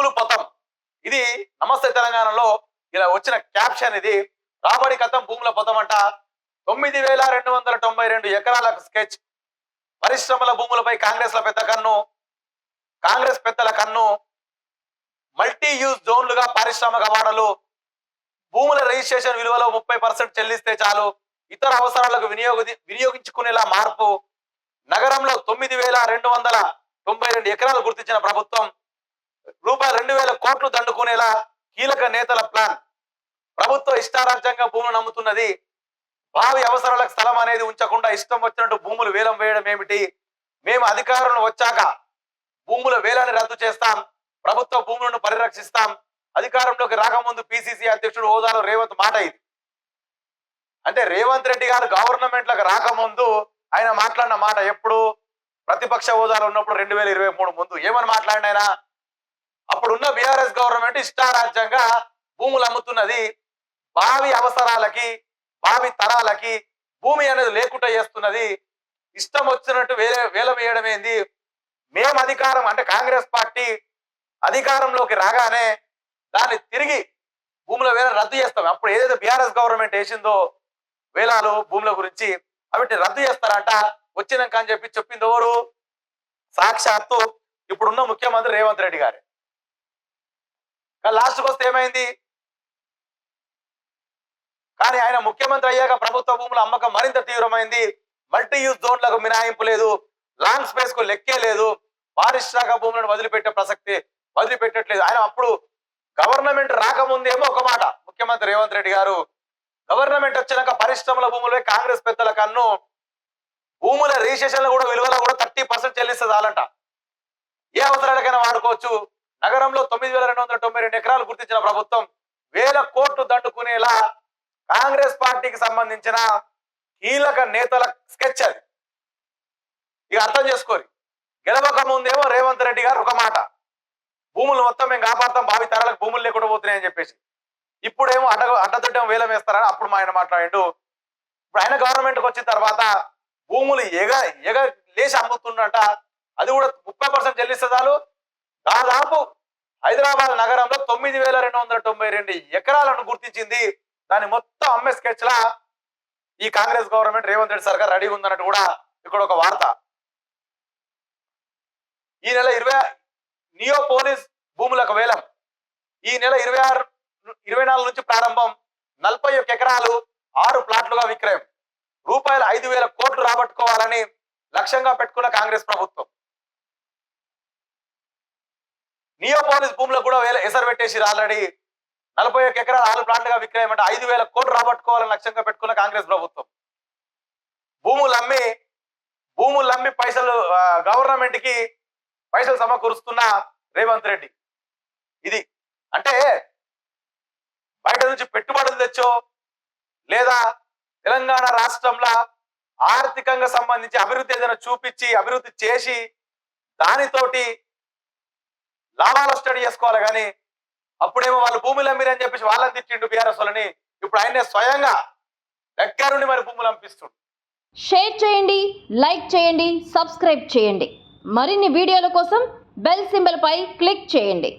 భూములు పొతం. ఇది నమస్తే తెలంగాణలో ఇలా వచ్చిన క్యాప్షన్. ఇది రాబడి కథం భూముల పొతం అంట. 9292 ఎకరాలకు స్కెచ్. పరిశ్రమల భూములపై కాంగ్రెస్ల పెద్ద కన్ను. కాంగ్రెస్ పెద్దల కన్ను. మల్టీ యూజ్ జోన్లుగా పారిశ్రామిక వాడలు. భూముల రిజిస్ట్రేషన్ విలువలో 30% చెల్లిస్తే చాలు. ఇతర అవసరాలకు వినియోగించుకునేలా మార్పు. నగరంలో 9292 ఎకరాలు గుర్తించిన ప్రభుత్వం. రూపాయలు 2000 కోట్లు దండుకునేలా కీలక నేతల ప్లాన్. ప్రభుత్వం ఇష్టారాజ్యంగా భూములు నమ్ముతున్నది. భావి అవసరాలకు స్థలం అనేది ఉంచకుండా ఇష్టం వచ్చినట్టు భూములు వేలం వేయడం ఏమిటి? మేము అధికారంలో వచ్చాక భూముల వేలాన్ని రద్దు చేస్తాం. ప్రభుత్వ భూములను పరిరక్షిస్తాం. అధికారంలోకి రాకముందు పిసిసి అధ్యక్షుడు హోదాలో రేవంత్ మాట ఇది. అంటే రేవంత్ రెడ్డి గారు గవర్నమెంట్లకు రాకముందు ఆయన మాట్లాడిన మాట ఎప్పుడు? ప్రతిపక్ష హోదాలో ఉన్నప్పుడు 2023 ముందు ఏమని మాట్లాడిన ఆయన? అప్పుడున్న బీఆర్ఎస్ గవర్నమెంట్ ఇష్టారాజ్యంగా భూములు అమ్ముతున్నది. భావి అవసరాలకి, భావి తరాలకి భూమి అనేది లేకుండా చేస్తున్నది. ఇష్టం వచ్చినట్టు వేలం వేయడం ఏంది? మేము అధికారం అంటే కాంగ్రెస్ పార్టీ అధికారంలోకి రాగానే దాన్ని తిరిగి భూముల వేలం రద్దు చేస్తాం. అప్పుడు ఏదైతే బీఆర్ఎస్ గవర్నమెంట్ వేసిందో వేలాలు భూముల గురించి అవిటిని రద్దు చేస్తారంట వచ్చినాక అని చెప్పింది ఎవరు? సాక్షాత్తు ఇప్పుడున్న ముఖ్యమంత్రి రేవంత్ రెడ్డి గారు. లాస్ట్కి వస్తే ఏమైంది? కానీ ఆయన ముఖ్యమంత్రి అయ్యాక ప్రభుత్వ భూముల అమ్మకం మరింత తీవ్రమైంది. మల్టీ యూజ్ జోన్లకు మినహాయింపు లేదు. లాంగ్ స్పేస్ కు లెక్కే లేదు. పారిశ్రామిక భూములను వదిలిపెట్టట్లేదు. ఆయన అప్పుడు గవర్నమెంట్ రాకముందేమో ఒక మాట ముఖ్యమంత్రి రేవంత్ రెడ్డి గారు. గవర్నమెంట్ వచ్చినాక పరిశ్రమల భూములపై కాంగ్రెస్ పెద్దల కన్ను. భూముల రిజిస్ట్రేషన్లు కూడా విలువలో కూడా 30% చెల్లిస్తే చాలంట. ఏ అవసరాలకైనా వాడుకోవచ్చు. నగరంలో 9292 ఎకరాలు గుర్తించిన ప్రభుత్వం 1000 కోట్లు దండుకునేలా కాంగ్రెస్ పార్టీకి సంబంధించిన కీలక నేతల స్కెచ్ అది. ఇక అర్థం చేసుకోరు. గెలవక ముందేమో రేవంత్ రెడ్డి గారు ఒక మాట, భూములు మొత్తం మేము కాపాడతాం, భావి తరాలకు భూములు లేకుండా పోతున్నాయని చెప్పేసి. ఇప్పుడేమో అడ్డదిడ్డం వేలం వేస్తారని అప్పుడు ఆయన మాట్లాడిండు. ఇప్పుడు ఆయన గవర్నమెంట్కి వచ్చిన తర్వాత భూములు లేచి అమ్ముతుండట. అది కూడా 30% చెల్లిస్తే చాలు. దాదాపు హైదరాబాద్ నగరంలో 9292 ఎకరాలను గుర్తించింది. దాన్ని మొత్తం అమ్మే స్కెచ్ లా ఈ కాంగ్రెస్ గవర్నమెంట్ రేవంత్ రెడ్డి సర్కార్ రెడీ ఉందన్నట్టు కూడా ఇక్కడ ఒక వార్త. ఈ నెల 20 నియో పోలీస్ భూములకు వేలం. ఈ నెల 24 నుంచి ప్రారంభం. 41 ఎకరాలు 6 ప్లాట్లుగా విక్రయం. రూపాయలు 5000 కోట్లు రాబట్టుకోవాలని లక్ష్యంగా పెట్టుకున్న కాంగ్రెస్ ప్రభుత్వం. నియో పోలీస్ భూములకు కూడా ఎసరు పెట్టేసి ఆల్రెడీ 41 ఎకరాలు 6 ప్లాట్లుగా విక్రయం అంటే 5000 కోట్లు రాబట్టుకోవాలని లక్ష్యంగా పెట్టుకున్న కాంగ్రెస్ ప్రభుత్వం. భూములు అమ్మి పైసలు గవర్నమెంట్ కి పైసలు సమకూరుస్తున్న రేవంత్ రెడ్డి. ఇది అంటే బయట నుంచి పెట్టుబడులు తెచ్చో లేదా తెలంగాణ రాష్ట్రంలో ఆర్థికంగా సంబంధించి అభివృద్ధి ఏదైనా చూపించి అభివృద్ధి చేసి దానితోటి లాభాలు స్టడీ చేసుకోవాలి. కానీ అప్పుడేమో వాళ్ళు భూములు అమ్మిరని చెప్పేసి వాళ్ళని తిట్టిండు బీఆర్ఎస్ వాళ్ళని. ఇప్పుడు ఆయనే స్వయంగా దగ్గరుండి మరి భూములు అమ్మిస్తుండు. షేర్ చేయండి, లైక్ చేయండి, సబ్స్క్రైబ్ చేయండి. మరిన్ని వీడియోల కోసం బెల్ సింబల్ పై క్లిక్ చేయండి.